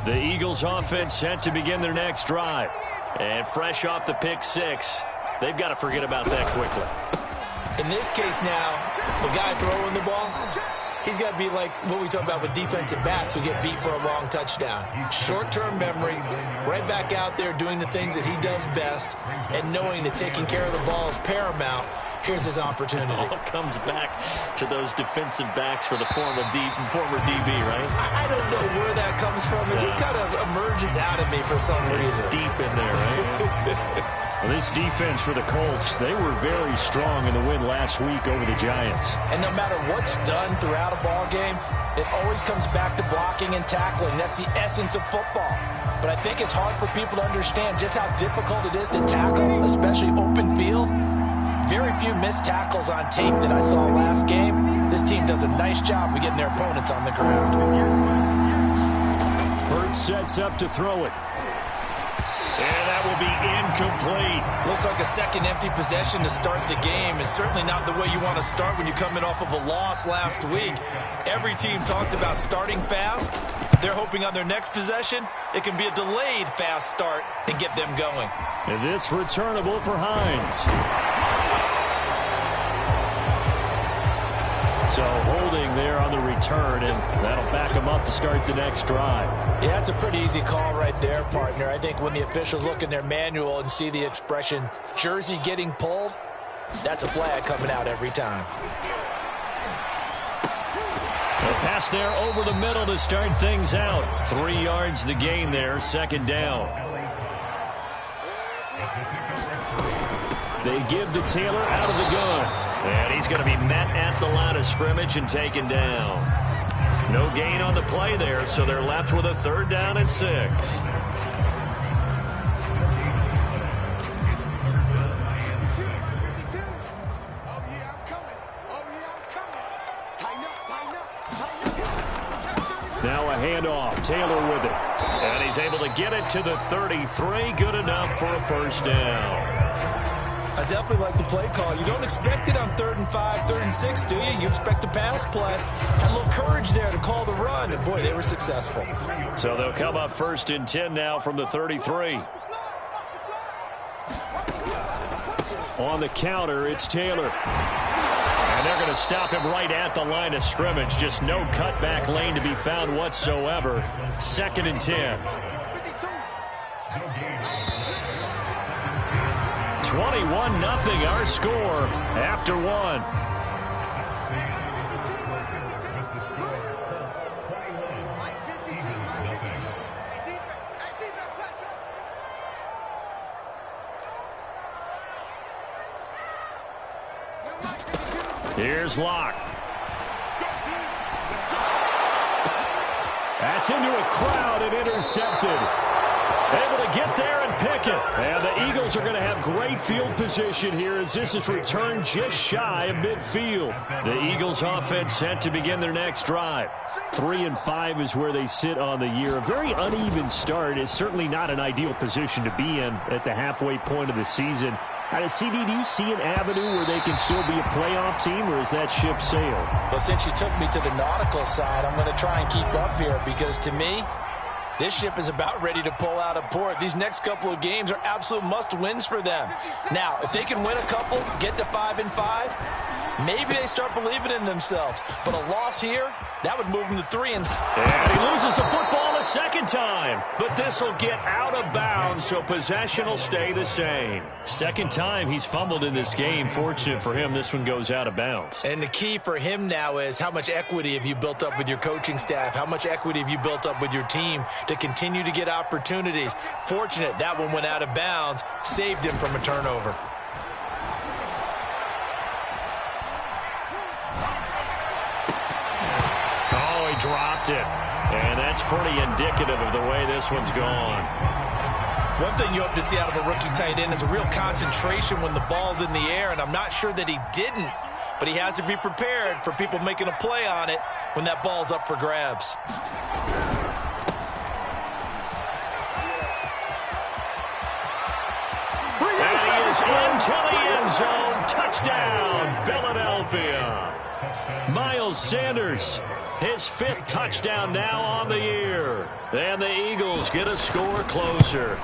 The Eagles offense set to begin their next drive. And fresh off the pick six, they've got to forget about that quickly. In this case now, the guy throwing the ball, he's got to be like what we talk about with defensive backs who get beat for a long touchdown. Short-term memory, right back out there doing the things that he does best, and knowing that taking care of the ball is paramount. Here's his opportunity. All comes back to those defensive backs for the former DB, right? I don't know where that comes from. It just kind of emerges out of me for some reason. Deep in there, right? Well, this defense for the Colts, they were very strong in the win last week over the Giants. And no matter what's done throughout a ball game, it always comes back to blocking and tackling. That's the essence of football. But I think it's hard for people to understand just how difficult it is to tackle, especially open field. Very few missed tackles on tape that I saw last game. This team does a nice job of getting their opponents on the ground. Hurts sets up to throw it. And that will be incomplete. Looks like a second empty possession to start the game, and certainly not the way you want to start when you're coming off of a loss last week. Every team talks about starting fast. They're hoping on their next possession, it can be a delayed fast start and get them going. And this returnable for Hines. So holding there on the return, and that'll back him up to start the next drive. Yeah, that's a pretty easy call right there, partner. I think when the officials look in their manual and see the expression, jersey getting pulled, that's a flag coming out every time. A pass there over the middle to start things out. 3 yards the gain there, second down. They give to Taylor out of the gun. And he's going to be met at the line of scrimmage and taken down. No gain on the play there, so they're left with a 3rd down and 6. Now a handoff. Taylor with it. And he's able to get it to the 33. Good enough for a 1st down. I definitely like the play call. You don't expect it on 3rd and 5, 3rd and 6, do you? You expect a pass play. Had a little courage there to call the run, and boy, they were successful. So they'll come up 1st and 10 now from the 33. On the counter, it's Taylor. And they're going to stop him right at the line of scrimmage. Just no cutback lane to be found whatsoever. 2nd and 10. 21-0 our score after 1. Here's Locke. That's into a crowd and intercepted. Able to get there and pick it. And the Eagles are going to have great field position here as this is returned just shy of midfield. The Eagles offense set to begin their next drive. 3-5 is where they sit on the year. A very uneven start is certainly not an ideal position to be in at the halfway point of the season. CD, do you see an avenue where they can still be a playoff team, or is that ship sailed? Well, since you took me to the nautical side, I'm going to try and keep up here because to me, this ship is about ready to pull out of port. These next couple of games are absolute must-wins for them. Now, if they can win a couple, get to 5-5, maybe they start believing in themselves. But a loss here, that would move them to 3 and... And he loses the football a second time. But this will get out of bounds, so possession will stay the same. Second time he's fumbled in this game. Fortunate for him, this one goes out of bounds. And the key for him now is how much equity have you built up with your coaching staff? How much equity have you built up with your team to continue to get opportunities? Fortunate that one went out of bounds, saved him from a turnover. Oh, he dropped it. And that's pretty indicative of the way this one's gone. One thing you hope to see out of a rookie tight end is a real concentration when the ball's in the air, and I'm not sure that he didn't, but he has to be prepared for people making a play on it when that ball's up for grabs. And he is into the end zone. Touchdown, Philadelphia. Miles Sanders, his 5th touchdown now on the year. And the Eagles get a score closer.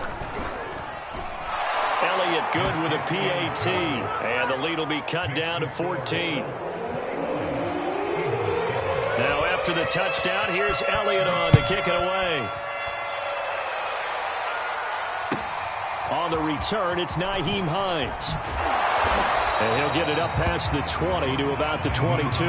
Elliott good with a PAT. And the lead will be cut down to 14. Now after the touchdown, here's Elliott on to kick it away. On the return, it's Nyheim Hines. And he'll get it up past the 20 to about the 22.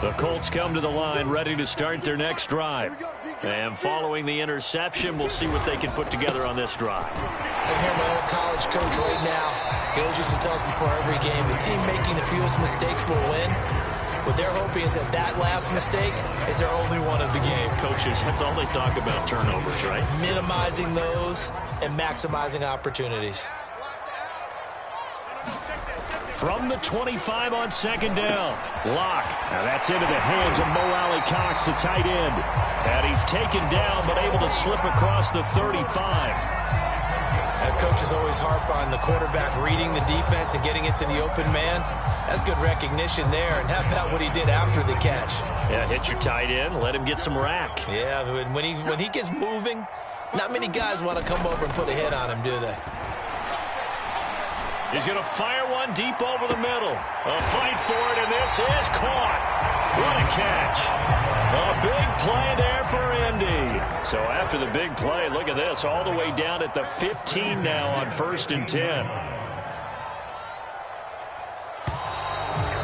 The Colts come to the line ready to start their next drive. And following the interception, we'll see what they can put together on this drive. I can hear my old college coach right now. He always used to tell us before every game, the team making the fewest mistakes will win. What they're hoping is that that last mistake is their only one of the game. Coaches, that's all they talk about, turnovers, right? Minimizing those and maximizing opportunities. From the 25 on 2nd down. Lock. Now that's into the hands of Mo Alley-Cox, the tight end. And he's taken down but able to slip across the 35. Coaches always harp on the quarterback reading the defense and getting into the open man. That's good recognition there. And how about what he did after the catch? Yeah, hit your tight end, let him get some rack. Yeah, when he gets moving, not many guys want to come over and put a hit on him, do they? He's going to fire one deep over the middle. A fight for it, and this is caught. What a catch. A big play there for Indy. So after the big play, look at this, all the way down at the 15 now on 1st and 10.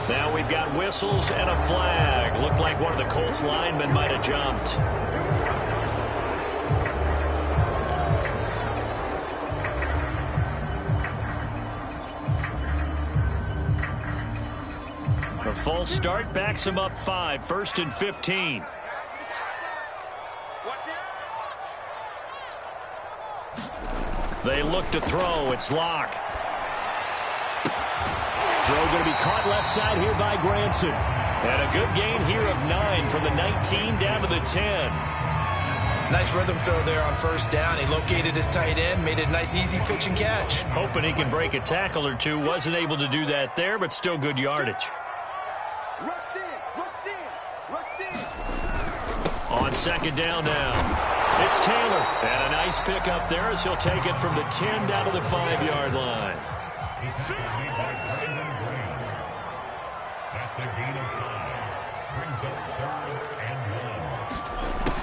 Now we've got whistles and a flag. Looked like one of the Colts linemen might have jumped. A false start backs him up 5, 1st and 15. They look to throw. It's Lock. Throw going to be caught left side here by Granson. And a good gain here of 9 from the 19 down to the 10. Nice rhythm throw there on 1st down. He located his tight end, made it a nice easy pitch and catch. Hoping he can break a tackle or two. Wasn't able to do that there, but still good yardage. On 2nd down now, it's Taylor. And a nice pick up there as he'll take it from the 10 down to the 5-yard line.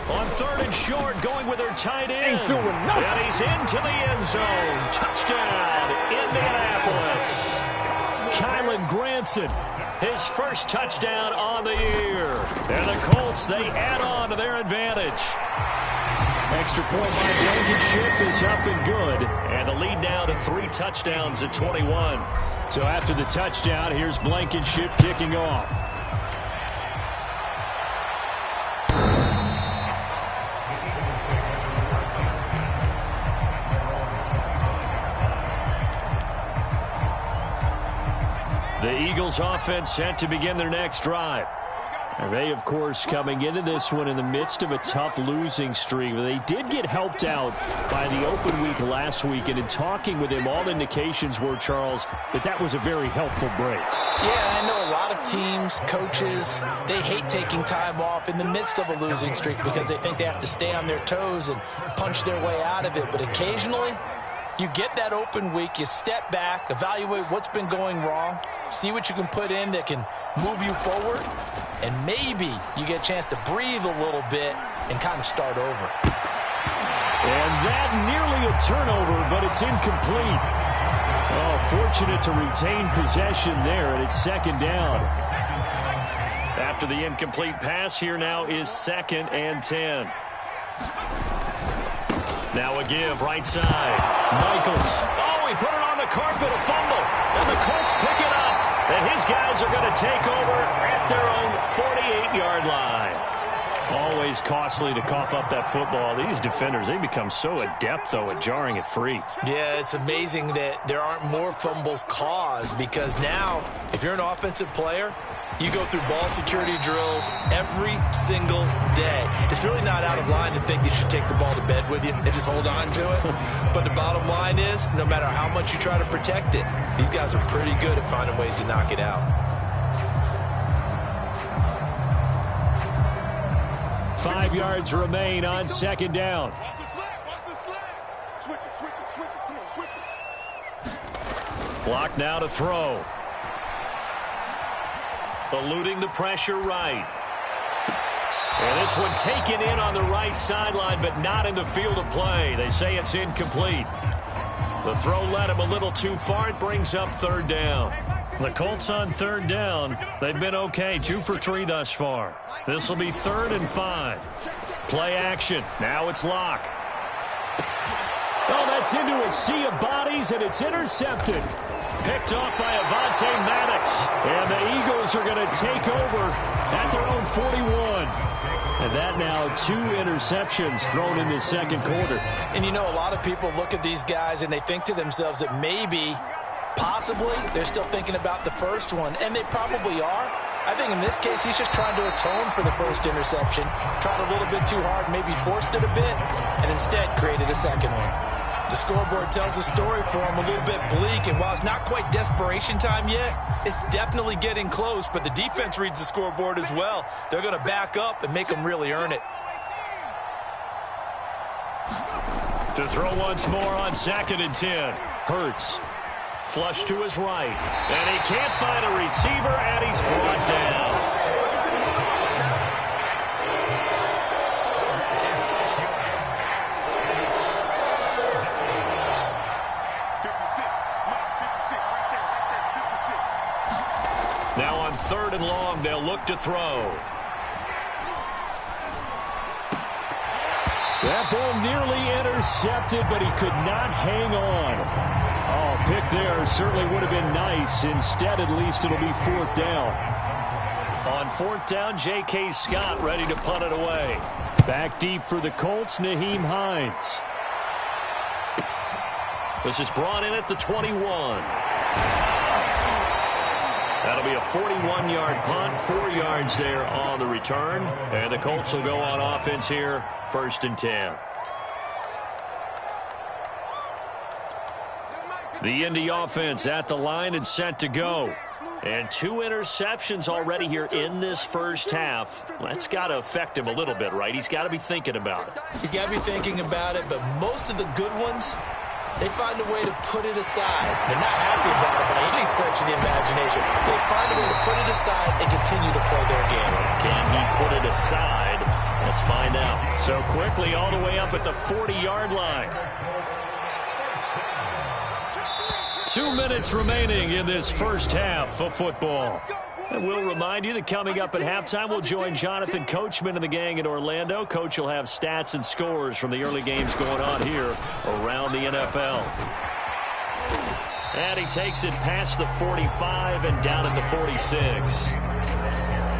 On 3rd and short, going with their tight end. And he's into the end zone. Touchdown, Indianapolis. Kylan Granson. His first touchdown on the year. And the Colts, they add on to their advantage. Extra point by Blankenship is up and good. And the lead now to 3 touchdowns at 21. So after the touchdown, here's Blankenship kicking off. The Eagles offense set to begin their next drive. And they, of course, coming into this one in the midst of a tough losing streak. They did get helped out by the open week last week, and in talking with him, all indications were, Charles, that was a very helpful break. Yeah, I know a lot of teams, coaches, they hate taking time off in the midst of a losing streak because they think they have to stay on their toes and punch their way out of it. But occasionally, you get that open week, you step back, evaluate what's been going wrong, see what you can put in that can move you forward, and maybe you get a chance to breathe a little bit and kind of start over. And that nearly a turnover, but it's incomplete. Oh, fortunate to retain possession there, and it's 2nd down. After the incomplete pass, here now is 2nd and 10. Now a give, right side. Michaels. Oh, he put it on the carpet, a fumble. And the Colts pick it up. And his guys are going to take over at their own 48-yard line. Always costly to cough up that football. These defenders, they become so adept, though, at jarring it free. Yeah, it's amazing that there aren't more fumbles caused because now, if you're an offensive player, You go through ball security drills every single day. It's really not out of line to think you should take the ball to bed with you and just hold on to it. But the bottom line is, no matter how much you try to protect it, these guys are pretty good at finding ways to knock it out. 5 yards remain on 2nd down. Block now to throw. Eluding the pressure right. And this one taken in on the right sideline, but not in the field of play. They say it's incomplete. The throw led him a little too far. It brings up 3rd down. The Colts on 3rd down. They've been okay, 2 for 3 thus far. This will be 3rd and 5. Play action. Now it's Locke. Oh, that's into a sea of bodies, and it's intercepted. Picked off by Avonte Maddox. And the Eagles are going to take over at their own 41. And that now 2 interceptions thrown in the 2nd quarter. And you know, a lot of people look at these guys and they think to themselves that maybe, possibly, they're still thinking about the first one. And they probably are. I think in this case, he's just trying to atone for the first interception. Tried a little bit too hard, maybe forced it a bit, and instead created a second one. The scoreboard tells a story for him, a little bit bleak, and while it's not quite desperation time yet, it's definitely getting close, but the defense reads the scoreboard as well. They're going to back up and make them really earn it. To throw once more on 2nd and 10. Hurts. Flush to his right. And he can't find a receiver, and he's brought down. Now on 3rd and long, they'll look to throw. That ball nearly intercepted, but he could not hang on. Oh, pick there certainly would have been nice. Instead, at least it'll be 4th down. On 4th down, J.K. Scott ready to punt it away. Back deep for the Colts, Nyheim Hines. This is brought in at the 21. That'll be a 41-yard punt, 4 yards there on the return. And the Colts will go on offense here, 1st and 10. The Indy offense at the line and set to go. And 2 interceptions already here in this first half. That's got to affect him a little bit, right? He's got to be thinking about it. He's got to be thinking about it, but most of the good ones, they find a way to put it aside. They're not happy about it by any stretch of the imagination. They find a way to put it aside and continue to play their game. Can he put it aside? Let's find out. So quickly all the way up at the 40-yard line. 2 minutes remaining in this first half of football. And we'll remind you that coming up at halftime, we'll join Jonathan Coachman and the gang in Orlando. Coach will have stats and scores from the early games going on here around the NFL. And he takes it past the 45 and down at the 46.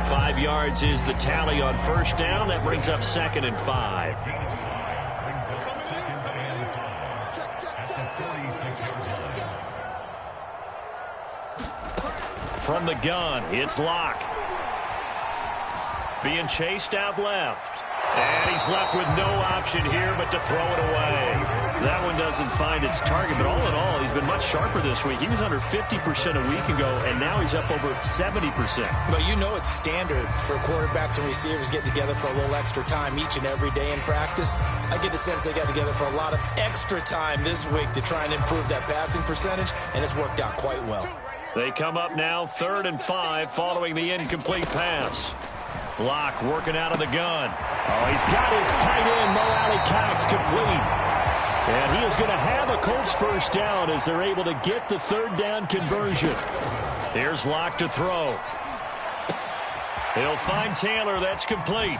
5 yards is the tally on 1st down. That brings up 2nd and 5. From the gun, it's Locke. Being chased out left. And he's left with no option here but to throw it away. That one doesn't find its target, but all in all, he's been much sharper this week. He was under 50% a week ago, and now he's up over 70%. But you know it's standard for quarterbacks and receivers getting together for a little extra time each and every day in practice. I get the sense they got together for a lot of extra time this week to try and improve that passing percentage, and it's worked out quite well. They come up now 3rd and 5 following the incomplete pass. Locke working out of the gun. Oh, he's got his tight end, Mo Alley-Cox, complete. And he is going to have a Colts first down as they're able to get the 3rd down conversion. Here's Locke to throw. He'll find Taylor. That's complete.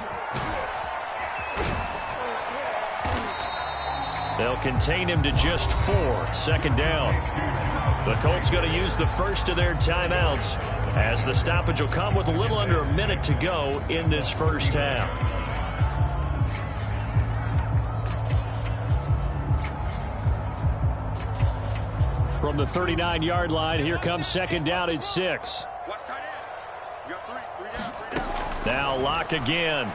They'll contain him to just 4. 2nd down. The Colts going to use the first of their timeouts as the stoppage will come with a little under a minute to go in this first half. From the 39-yard line, here comes 2nd down and 6. Now Locke again. And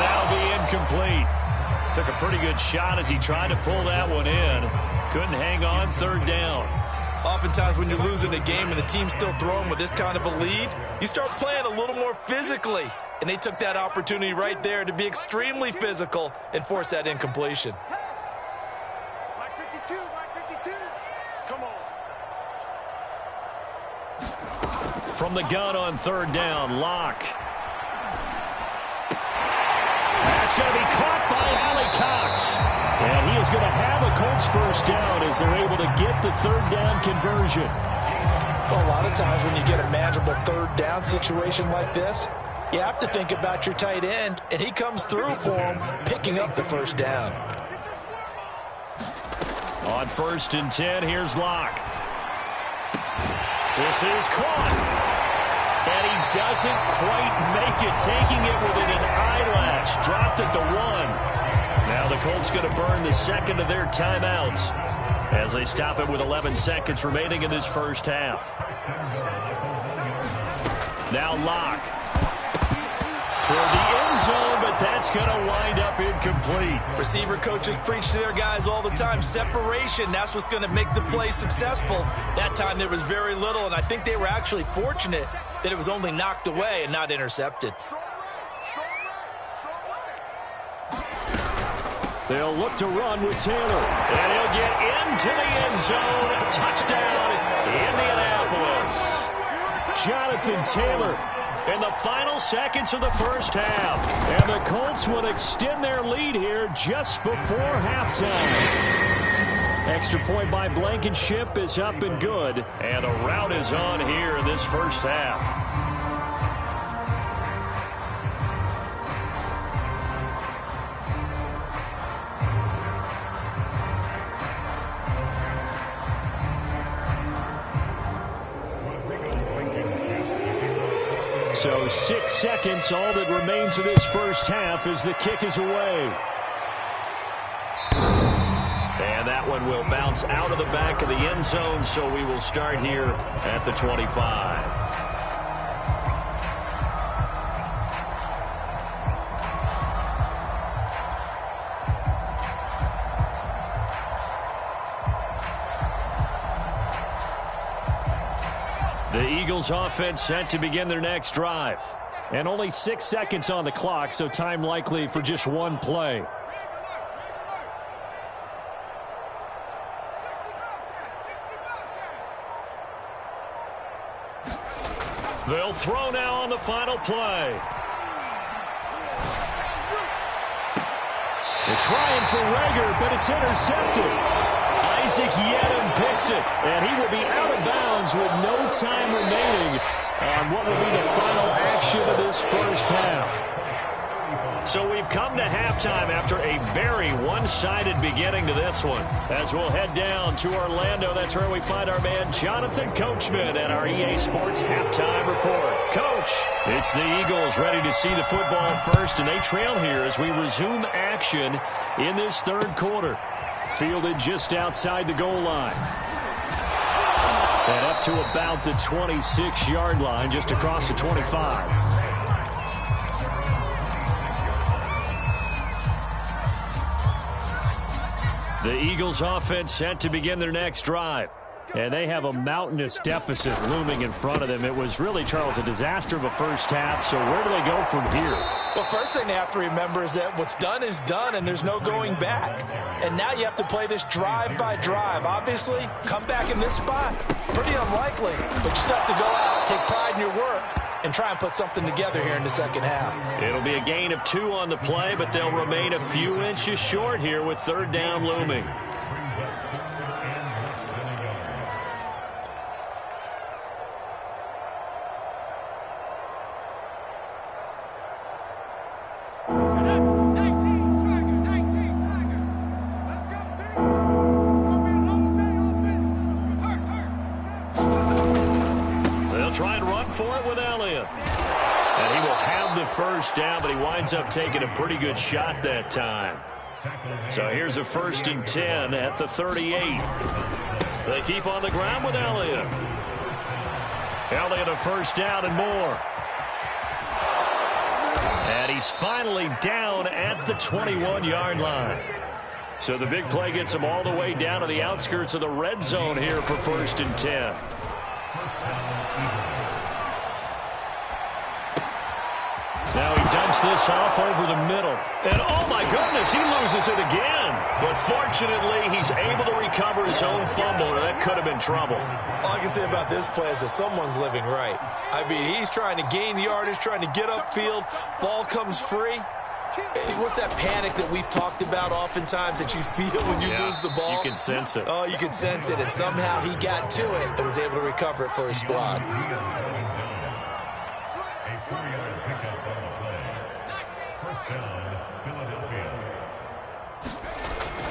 that'll be incomplete. Took a pretty good shot as he tried to pull that one in. Couldn't hang on, third down. Oftentimes when you're losing a game and the team's still throwing with this kind of a lead, you start playing a little more physically. And they took that opportunity right there to be extremely physical and force that incompletion. Mike 52, Mike 52. Come on. From the gun on third down, Locke. That's going to be caught by Allie Cox. And he is going to have a Colts first down as they're able to get the third down conversion. Well, a lot of times when you get a manageable third down situation like this, you have to think about your tight end, and he comes through for him, picking up the first down. On 1st and 10, here's Locke. This is caught. And he doesn't quite make it, taking it within an eyelash. Dropped at the 1. Now the Colts going to burn the second of their timeouts as they stop it with 11 seconds remaining in this first half. Now Locke. Toward the end zone, but that's going to wind up incomplete. Receiver coaches preach to their guys all the time. Separation, that's what's going to make the play successful. That time there was very little, and I think they were actually fortunate that it was only knocked away and not intercepted. They'll look to run with Taylor. And he'll get into the end zone. Touchdown, Indianapolis. Jonathan Taylor in the final seconds of the first half. And the Colts will extend their lead here just before halftime. Extra point by Blankenship is up and good. And a rout is on here in this first half. So 6 seconds, all that remains of this first half as the kick is away. And that one will bounce out of the back of the end zone, so we will start here at the 25. The Eagles offense set to begin their next drive. And only 6 seconds on the clock, so time likely for just one play. They'll throw now on the final play. They're trying for Rager, but it's intercepted. Isaac Yedem picks it, and he will be out of bounds with no time remaining on what will be the final action of this first half. So we've come to halftime after a very one-sided beginning to this one. As we'll head down to Orlando, that's where we find our man Jonathan Coachman at our EA Sports Halftime Report. Coach, it's the Eagles ready to see the football first, and they trail here as we resume action in this third quarter. Fielded just outside the goal line. And up to about the 26-yard line, just across the 25. The Eagles offense set to begin their next drive. And they have a mountainous deficit looming in front of them. It was really, Charles, a disaster of a first half. So where do they go from here? Well, first thing they have to remember is that what's done is done, and there's no going back. And now you have to play this drive by drive. Obviously, come back in this spot, pretty unlikely. But you still have to go out, take pride in your work, and try and put something together here in the second half. It'll be a gain of 2 on the play, but they'll remain a few inches short here with third down looming. First down, but he winds up taking a pretty good shot that time. So here's a 1st and 10 at the 38. They keep on the ground with Elliott. Elliott a first down and more. And he's finally down at the 21-yard line. So the big play gets him all the way down to the outskirts of the red zone here for 1st and 10. Now he dumps this off over the middle. And oh my goodness, he loses it again. But fortunately, he's able to recover his own fumble, or that could have been trouble. All I can say about this play is that someone's living right. I mean, he's trying to gain yardage, trying to get upfield. Ball comes free. What's that panic that we've talked about oftentimes that you feel when you lose the ball? You can sense it. Oh, you can sense it. And somehow he got to it and was able to recover it for his squad.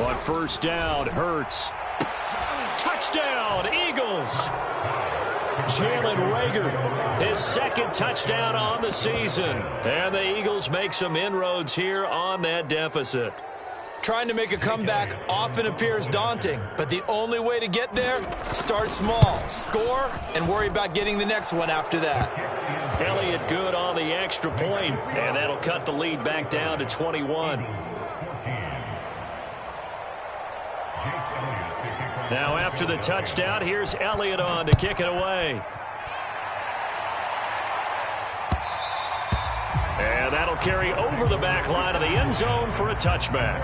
On first down, Hurts. Touchdown, Eagles. Jalen Reagor, his 2nd touchdown on the season. And the Eagles make some inroads here on that deficit. Trying to make a comeback often appears daunting, but the only way to get there, start small, score, and worry about getting the next one after that. Elliott good on the extra point, and that'll cut the lead back down to 21. Now after the touchdown, here's Elliott on to kick it away. And that'll carry over the back line of the end zone for a touchback.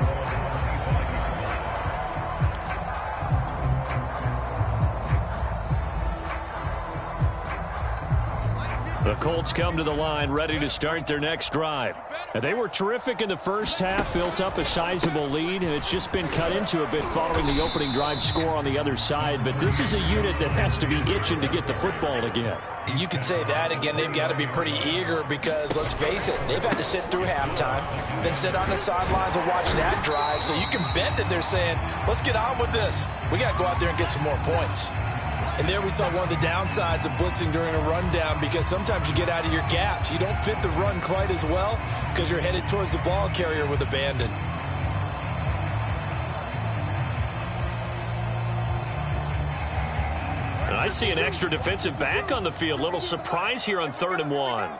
The Colts come to the line ready to start their next drive. And they were terrific in the first half, built up a sizable lead, and it's just been cut into a bit following the opening drive score on the other side. But this is a unit that has to be itching to get the football again. You could say that again. They've got to be pretty eager because, let's face it, they've had to sit through halftime, then sit on the sidelines and watch that drive. So you can bet that they're saying, let's get on with this. We got to go out there and get some more points. And there we saw one of the downsides of blitzing during a rundown, because sometimes you get out of your gaps. You don't fit the run quite as well because you're headed towards the ball carrier with abandon. And I see an extra defensive back on the field. Little surprise here on 3rd and 1.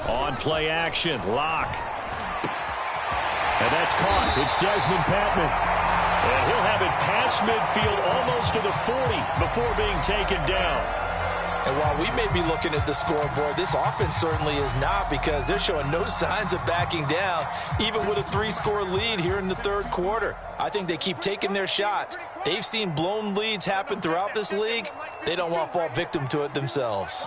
On play action, Locke. And that's caught. It's Desmond Patman. And he'll have it past midfield almost to the 40 before being taken down. And while we may be looking at the scoreboard, this offense certainly is not, because they're showing no signs of backing down, even with a 3-score lead here in the 3rd quarter. I think they keep taking their shots. They've seen blown leads happen throughout this league. They don't want to fall victim to it themselves.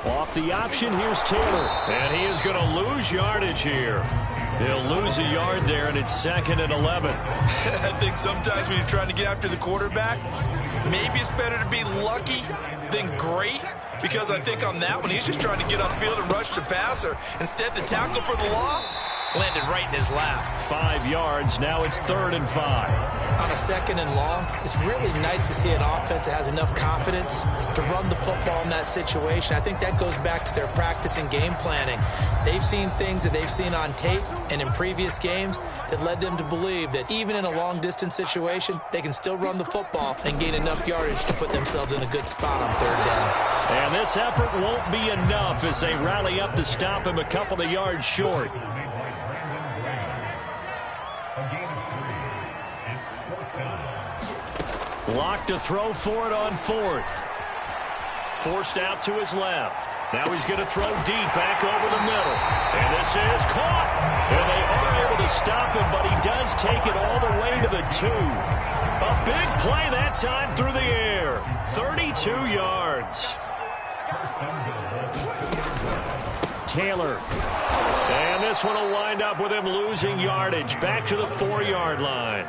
Off the option, here's Taylor. And he is going to lose yardage here. He'll lose a yard there, and it's 2nd and 11. I think sometimes when you're trying to get after the quarterback, maybe it's better to be lucky than great, because I think on that one, he's just trying to get upfield and rush the passer. Instead, the tackle for the loss landed right in his lap. 5 yards. Now it's 3rd and 5. On a 2nd and long, it's really nice to see an offense that has enough confidence to run the football in that situation. I think that goes back to their practice and game planning. They've seen things that they've seen on tape and in previous games that led them to believe that even in a long-distance situation, they can still run the football and gain enough yardage to put themselves in a good spot on 3rd down. And this effort won't be enough as they rally up to stop him a couple of yards short. Locked to throw for it on 4th. Forced out to his left. Now he's going to throw deep back over the middle. And this is caught. And they are able to stop him, but he does take it all the way to the 2. A big play that time through the air. 32 yards. Taylor. And this one will wind up with him losing yardage. Back to the 4-yard line.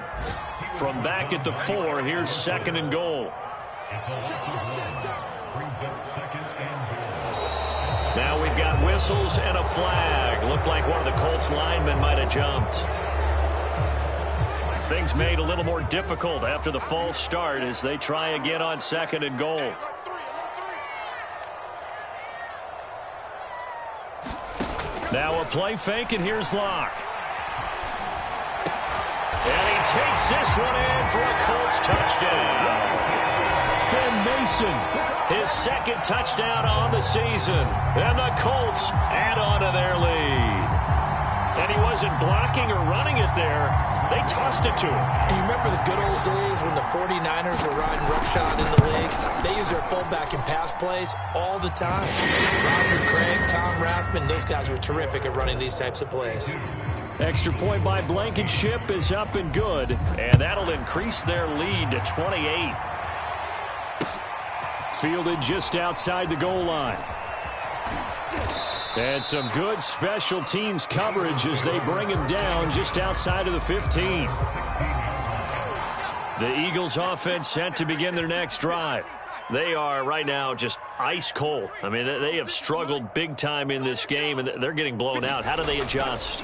From back at the 4, here's 2nd and goal. Now we've got whistles and a flag. Looked like one of the Colts linemen might have jumped. Things made a little more difficult after the false start as they try again on 2nd and goal. Now a play fake, and here's Locke. And he takes this one in for a Colts touchdown. Ben Mason, his second touchdown on the season. And the Colts add on to their lead. And he wasn't blocking or running it there. They tossed it to him. And you remember the good old days when the 49ers were riding roughshod in the league? They use their fullback in pass plays all the time. Roger Craig, Tom Rathman, those guys were terrific at running these types of plays. Extra point by Blankenship is up and good. And that'll increase their lead to 28. Fielded just outside the goal line. And some good special teams coverage as they bring him down just outside of the 15. The Eagles offense set to begin their next drive. They are right now just ice cold. I mean, they have struggled big time in this game, and they're getting blown out. How do they adjust?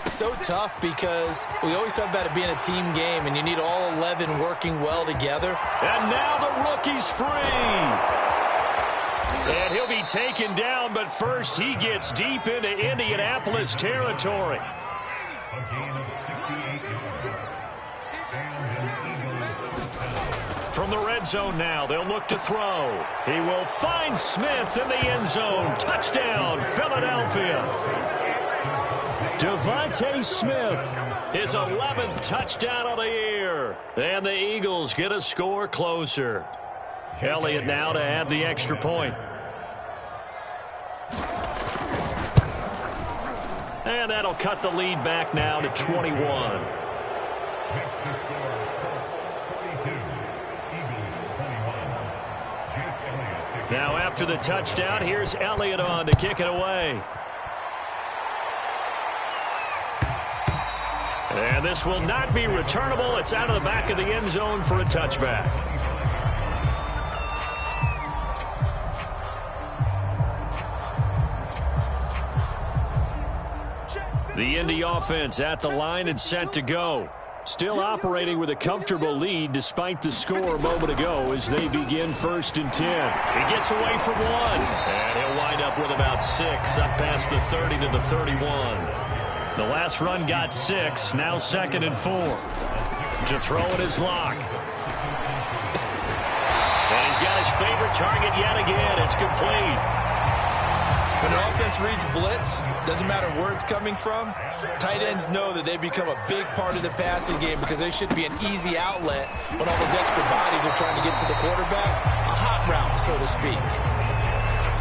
So tough because we always talk about it being a team game, and you need all 11 working well together. And now the rookie's free. And he'll be taken down, but first he gets deep into Indianapolis territory. From the red zone now, they'll look to throw. He will find Smith in the end zone. Touchdown, Philadelphia. Devontae Smith, his 11th touchdown of the year. And the Eagles get a score closer. Elliott now to add the extra point. And that'll cut the lead back now to 21. Now after the touchdown, here's Elliott on to kick it away. And this will not be returnable. It's out of the back of the end zone for a touchback. The Indy offense at the line and set to go. Still operating with a comfortable lead despite the score a moment ago as they begin 1st and 10. He gets away from one. And he'll wind up with about 6 up past the 30 to the 31. The last run got 6. Now 2nd and 4. To throw in his lock. And he's got his favorite target yet again. It's complete. When an offense reads blitz, doesn't matter where it's coming from, tight ends know that they become a big part of the passing game because they should be an easy outlet when all those extra bodies are trying to get to the quarterback. A hot route, so to speak.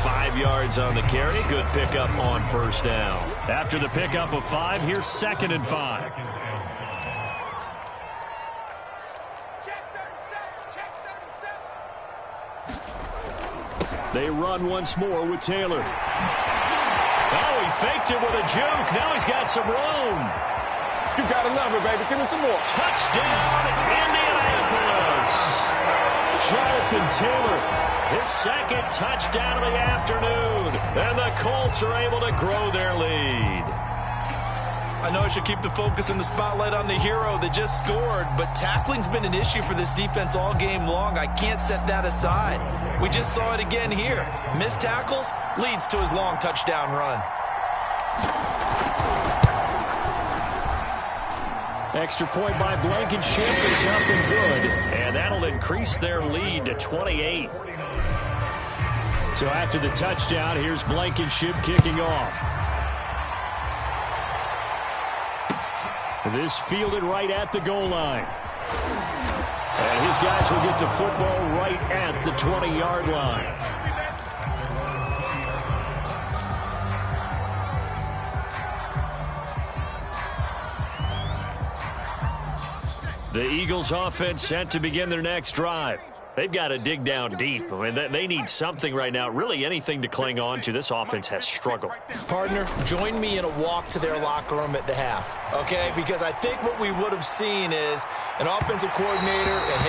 5 yards on the carry. Good pickup on 1st down. After the pickup of 5, here's 2nd and 5. They run once more with Taylor. Oh, he faked it with a juke. Now he's got some room. You gotta love it, baby. Give me some more. Touchdown, Indianapolis. Jonathan Taylor, his 2nd touchdown of the afternoon. And the Colts are able to grow their lead. I know I should keep the focus and the spotlight on the hero that just scored, but tackling's been an issue for this defense all game long. I can't set that aside. We just saw it again here. Missed tackles leads to his long touchdown run. Extra point by Blankenship is up and good. And that'll increase their lead to 28. So after the touchdown, here's Blankenship kicking off. This fielded right at the goal line. And his guys will get the football right at the 20-yard line. The Eagles offense set to begin their next drive. They've got to dig down deep. I mean, they need something right now, really anything to cling on to. This offense has struggled. Partner, join me in a walk to their locker room at the half, okay? Because I think what we would have seen is an offensive coordinator and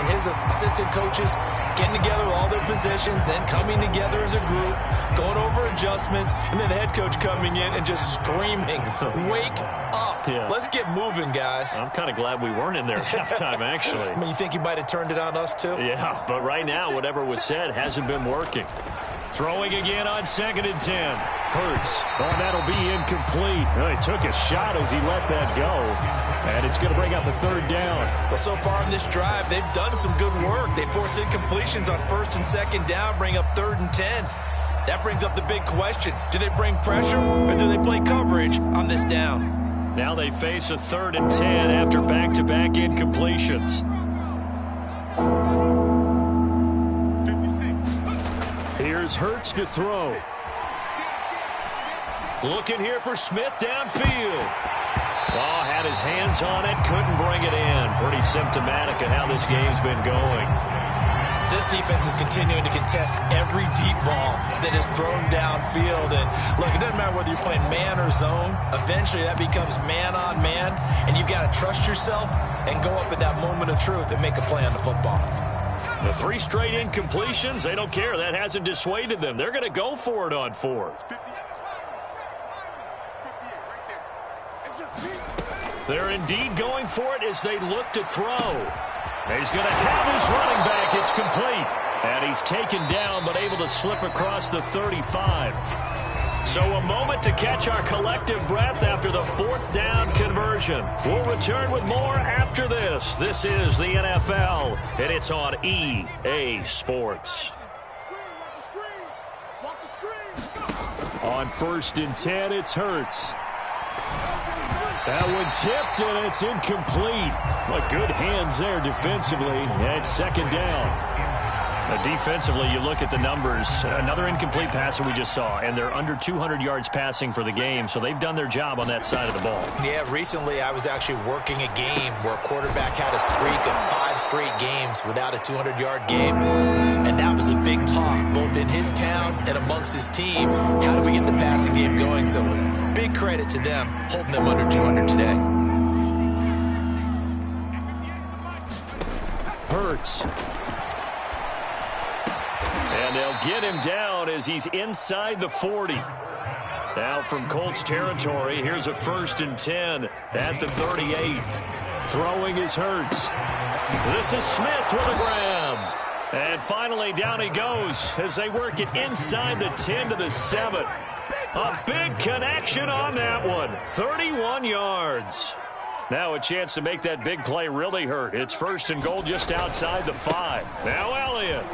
his assistant coaches getting together all their positions, then coming together as a group, going over adjustments, and then the head coach coming in and just screaming, wake up. Yeah. Let's get moving, guys. I'm kind of glad we weren't in there at halftime, actually. I mean, you think he might have turned it on us, too? Yeah, but right now, whatever was said hasn't been working. Throwing again on 2nd and 10. Hurts. Oh, that'll be incomplete. Well, he took a shot as he let that go. And it's going to bring up a 3rd down. Well, so far in this drive, they've done some good work. They force incompletions on 1st and 2nd down, bring up 3rd and 10. That brings up the big question. Do they bring pressure or do they play coverage on this down? Now they face a 3rd and 10 after back-to-back incompletions. Here's Hurts to throw. Looking here for Smith downfield. Oh, had his hands on it, couldn't bring it in. Pretty symptomatic of how this game's been going. This defense is continuing to contest every deep ball that is thrown downfield. And look, it doesn't matter whether you're playing man or zone. Eventually, that becomes man on man. And you've got to trust yourself and go up at that moment of truth and make a play on the football. The 3 straight incompletions, they don't care. That hasn't dissuaded them. They're going to go for it on 4th. They're indeed going for it as they look to throw. He's going to have his running back. It's complete. And he's taken down but able to slip across the 35. So a moment to catch our collective breath after the 4th down conversion. We'll return with more after this. This is the NFL, and it's on EA Sports. On 1st and 10, it's Hurts. That one tipped, and it's incomplete. But good hands there defensively, and 2nd down. Defensively, you look at the numbers. Another incomplete passer we just saw, and they're under 200 yards passing for the game, so they've done their job on that side of the ball. Yeah, recently I was actually working a game where a quarterback had a streak of 5 straight games without a 200-yard game, and that was a big talk, both in his town and amongst his team. How do we get the passing game going? So big credit to them, holding them under 200 today. Hurts. And they'll get him down as he's inside the 40. Now from Colts territory, here's a 1st and 10 at the 38. Throwing is Hurts. This is Smith with a grab. And finally down he goes as they work it inside the 10 to the 7. A big connection on that one. 31 yards. Now a chance to make that big play really hurt. It's 1st and goal just outside the 5. Now Elliott.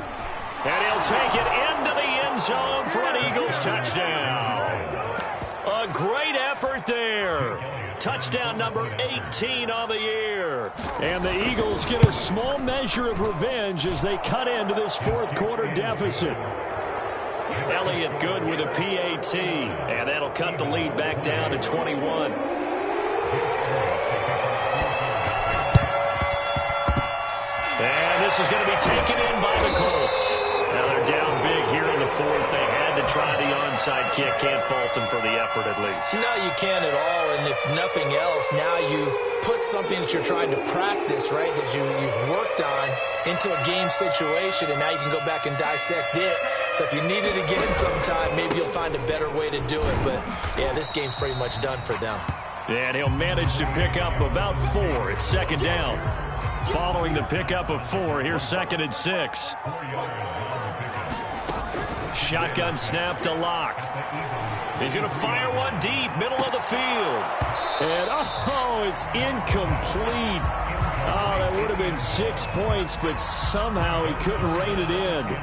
And he'll take it into the end zone for an Eagles touchdown. A great effort there. Touchdown number 18 on the year. And the Eagles get a small measure of revenge as they cut into this 4th quarter deficit. Elliott good with a PAT. And that'll cut the lead back down to 21. And this is going to be taken in by the Colts. Now they're down big here in the 4th. They had to try the onside kick. Can't fault them for the effort at least. No, you can't at all. And if nothing else, now you've put something that you're trying to practice, right, that you've worked on into a game situation, and now you can go back and dissect it. So if you need it again sometime, maybe you'll find a better way to do it. But, yeah, this game's pretty much done for them. And he'll manage to pick up about 4. It's 2nd down. Following the pickup of 4, here's 2nd and 6. Shotgun snap to Locke. He's going to fire one deep, middle of the field. And, oh, it's incomplete. Oh, that would have been 6 points, but somehow he couldn't rein it in.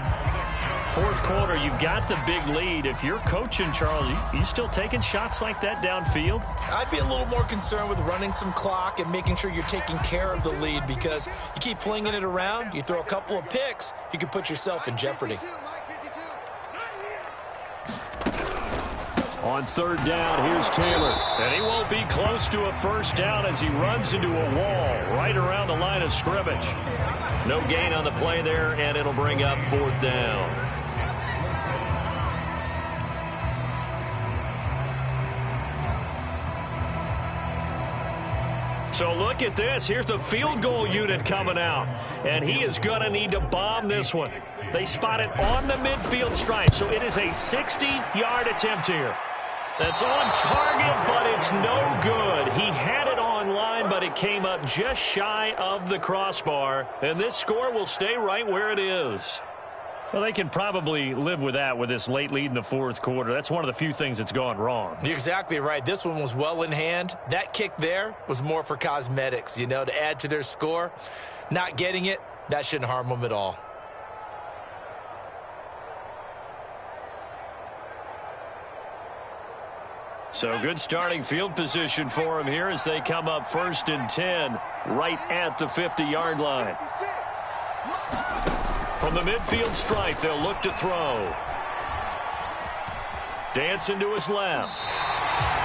4th quarter, you've got the big lead. If you're coaching, Charles, you still taking shots like that downfield? I'd be a little more concerned with running some clock and making sure you're taking care of the lead, because you keep flinging it around, you throw a couple of picks, you can put yourself in jeopardy. On 3rd down, here's Taylor. And he won't be close to a 1st down as he runs into a wall right around the line of scrimmage. No gain on the play there, and it'll bring up 4th down. So look at this. Here's the field goal unit coming out. And he is going to need to bomb this one. They spot it on the midfield stripe. So it is a 60-yard attempt here. That's on target, but it's no good. He had it on line, but it came up just shy of the crossbar. And this score will stay right where it is. Well, they can probably live with that with this late lead in the fourth quarter. That's one of the few things that's gone wrong. You're exactly right. This one was well in hand. That kick there was more for cosmetics, you know, to add to their score. Not getting it, that shouldn't harm them at all. So good starting field position for them here as they come up 1st and 10 right at the 50-yard line. From the midfield stripe, they'll look to throw. Dancing to his left.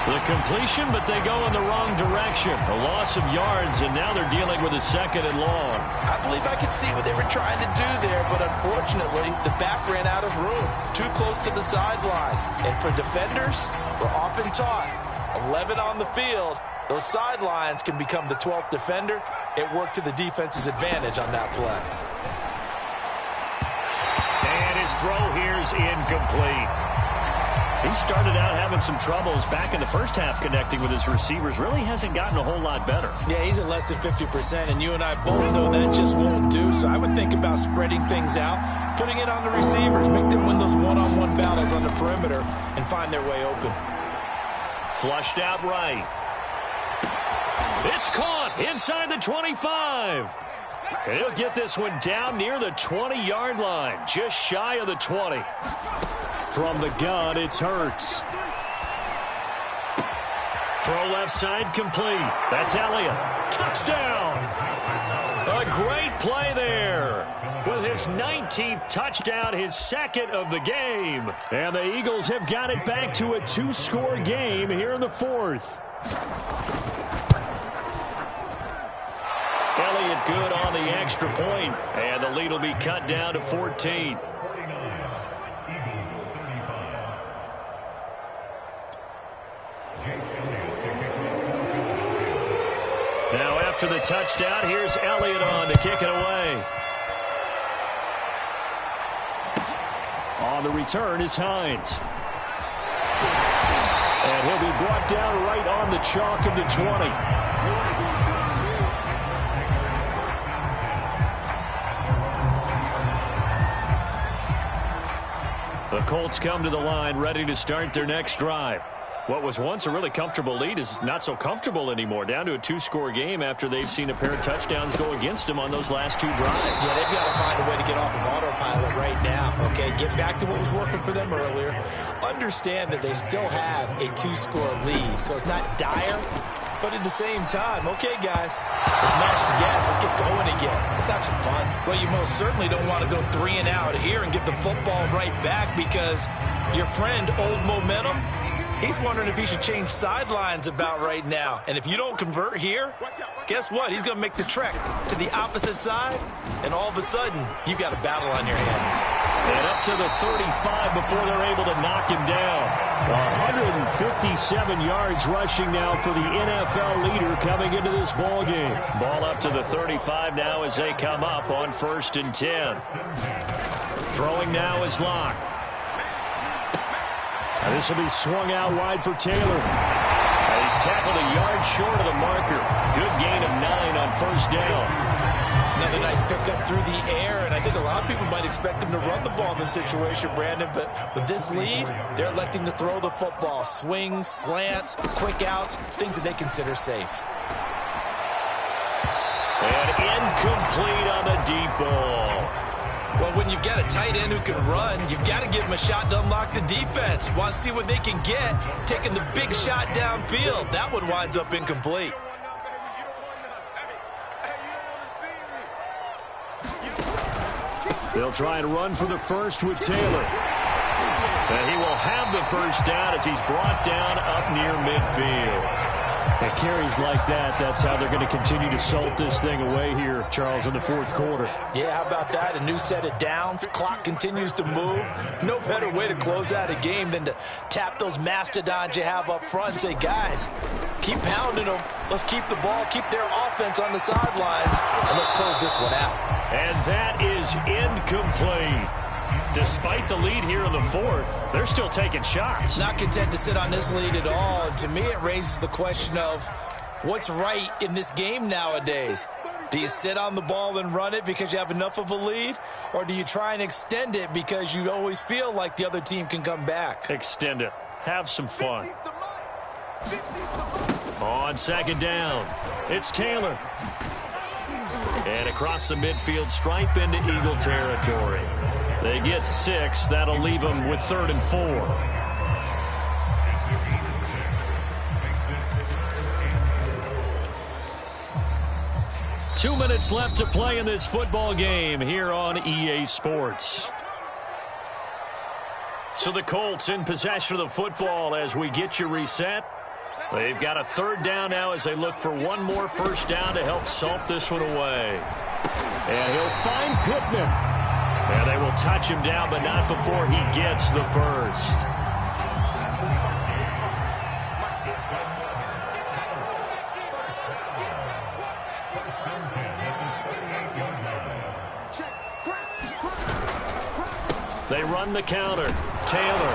The completion, but they go in the wrong direction. A loss of yards, and now they're dealing with a 2nd and long. I believe I could see what they were trying to do there, but unfortunately, the back ran out of room. Too close to the sideline. And for defenders, we're often taught, 11 on the field, those sidelines can become the 12th defender. It worked to the defense's advantage on that play. And his throw here's incomplete. He started out having some troubles back in the first half connecting with his receivers. Really hasn't gotten a whole lot better. Yeah, he's at less than 50%, and you and I both know that just won't do. So I would think about spreading things out, putting it on the receivers, make them win those one-on-one battles on the perimeter, and find their way open. Flushed out right. It's caught inside the 25. And he'll get this one down near the 20-yard line, just shy of the 20. From the gun, it's Hurts. Throw left side complete. That's Elliott. Touchdown! A great play there. With his 19th touchdown, his 2nd of the game. And the Eagles have got it back to a 2-score game here in the 4th. Elliott good on the extra point, and the lead will be cut down to 14. Now after the touchdown, here's Elliott on to kick it away. On the return is Hines. And he'll be brought down right on the chalk of the 20. The Colts come to the line ready to start their next drive. What was once a really comfortable lead is not so comfortable anymore. Down to a 2-score game after they've seen a pair of touchdowns go against them on those last 2 drives. Yeah, they've got to find a way to get off of autopilot right now. Okay, get back to what was working for them earlier. Understand that they still have a 2-score lead, so it's not dire. But at the same time, okay, guys, let's match the gas. Let's get going again. Let's have some fun. Well, you most certainly don't want to go 3 and out here and get the football right back because your friend, Old Momentum, he's wondering if he should change sidelines about right now. And if you don't convert here, guess what? He's going to make the trek to the opposite side, and all of a sudden, you've got a battle on your hands. And up to the 35 before they're able to knock him down. 157 yards rushing now for the NFL leader coming into this ball game. Ball up to the 35 now as they come up on 1st and 10. Throwing now is Locke. And this will be swung out wide for Taylor. And he's tackled a yard short of the marker. Good gain of 9 on 1st down. Another nice pickup through the air, and I think a lot of people might expect him to run the ball in this situation, Brandon, but with this lead, they're electing to throw the football. Swings, slants, quick outs, things that they consider safe. And incomplete on the deep ball. Well, when you've got a tight end who can run, you've got to give him a shot to unlock the defense. Want to see what they can get, taking the big shot downfield. That one winds up incomplete. They'll try and run for the first with Taylor. And he will have the first down as he's brought down up near midfield. And carries like that, that's how they're going to continue to salt this thing away here, Charles, in the 4th quarter. Yeah, how about that? A new set of downs. Clock continues to move. No better way to close out a game than to tap those mastodons you have up front and say, guys, keep pounding them. Let's keep the ball, keep their offense on the sidelines, and let's close this one out. And that is incomplete. Despite the lead here in the 4th, they're still taking shots. Not content to sit on this lead at all. And to me, it raises the question of what's right in this game nowadays. Do you sit on the ball and run it because you have enough of a lead? Or do you try and extend it because you always feel like the other team can come back? Extend it. Have some fun. On second down, it's Taylor. And across the midfield stripe into Eagle territory. They get 6. That'll leave them with 3rd and 4. 2 minutes left to play in this football game here on EA Sports. So the Colts in possession of the football as we get you reset. They've got a 3rd down now as they look for one more first down to help salt this one away. And he'll find Pittman. And they will touch him down, but not before he gets the first. They run the counter. Taylor.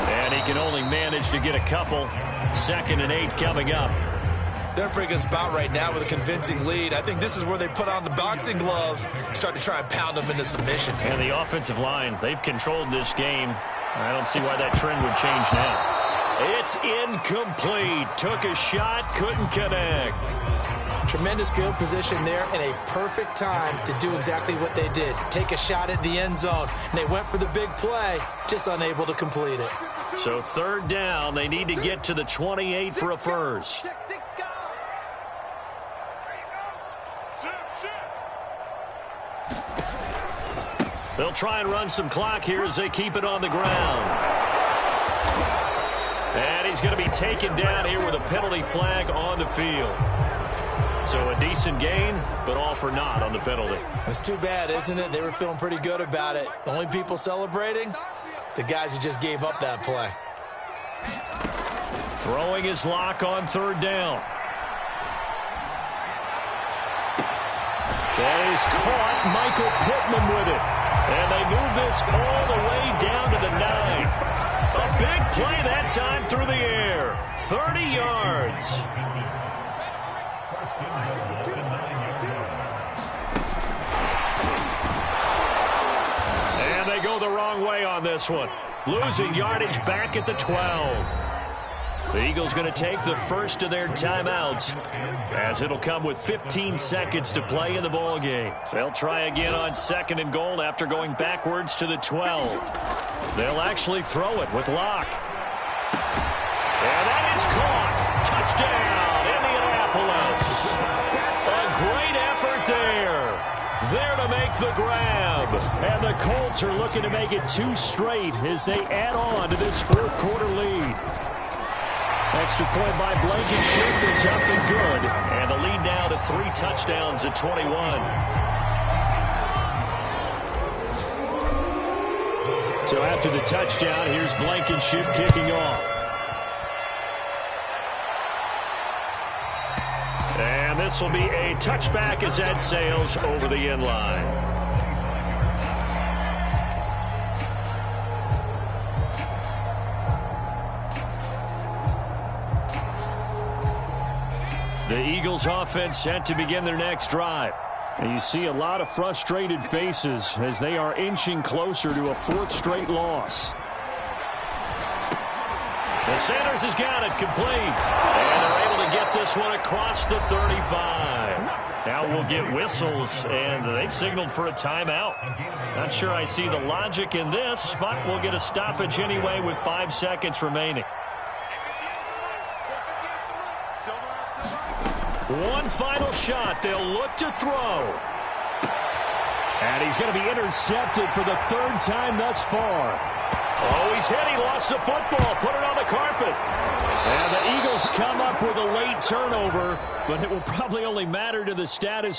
And he can only manage to get a couple. 2nd and 8 coming up. They're in a pretty good spot right now with a convincing lead. I think this is where they put on the boxing gloves, start to try and pound them into submission. And the offensive line, they've controlled this game. I don't see why that trend would change now. It's incomplete. Took a shot, couldn't connect. Tremendous field position there and a perfect time to do exactly what they did. Take a shot at the end zone. And they went for the big play, just unable to complete it. So 3rd down, they need to get to the 28 for a first. They'll try and run some clock here as they keep it on the ground. And he's going to be taken down here with a penalty flag on the field. So a decent gain, but all for naught on the penalty. It's too bad, isn't it? They were feeling pretty good about it. The only people celebrating, the guys who just gave up that play. Throwing his lock on 3rd down. That is caught. Michael Pittman with it. And they move this all the way down to the 9. A big play that time through the air. 30 yards. And they go the wrong way on this one. Losing yardage back at the 12. The Eagles going to take the first of their timeouts as it'll come with 15 seconds to play in the ball game. They'll try again on 2nd and goal after going backwards to the 12. They'll actually throw it with Locke. And that is caught. Touchdown, Indianapolis. A great effort there. There to make the grab. And the Colts are looking to make it 2 straight as they add on to this 4th quarter lead. Extra point by Blankenship is up and good. And the lead now to 3 touchdowns at 21. So after the touchdown, here's Blankenship kicking off. And this will be a touchback as that sails over the end line. The Eagles offense set to begin their next drive. And you see a lot of frustrated faces as they are inching closer to a 4th straight loss. And Sanders has got it complete. And they're able to get this one across the 35. Now we'll get whistles, and they've signaled for a timeout. Not sure I see the logic in this, but we'll get a stoppage anyway with 5 seconds remaining. One final shot. They'll look to throw. And he's going to be intercepted for the 3rd time thus far. Oh, he's hit. He lost the football. Put it on the carpet. And the Eagles come up with a late turnover, but it will probably only matter to the status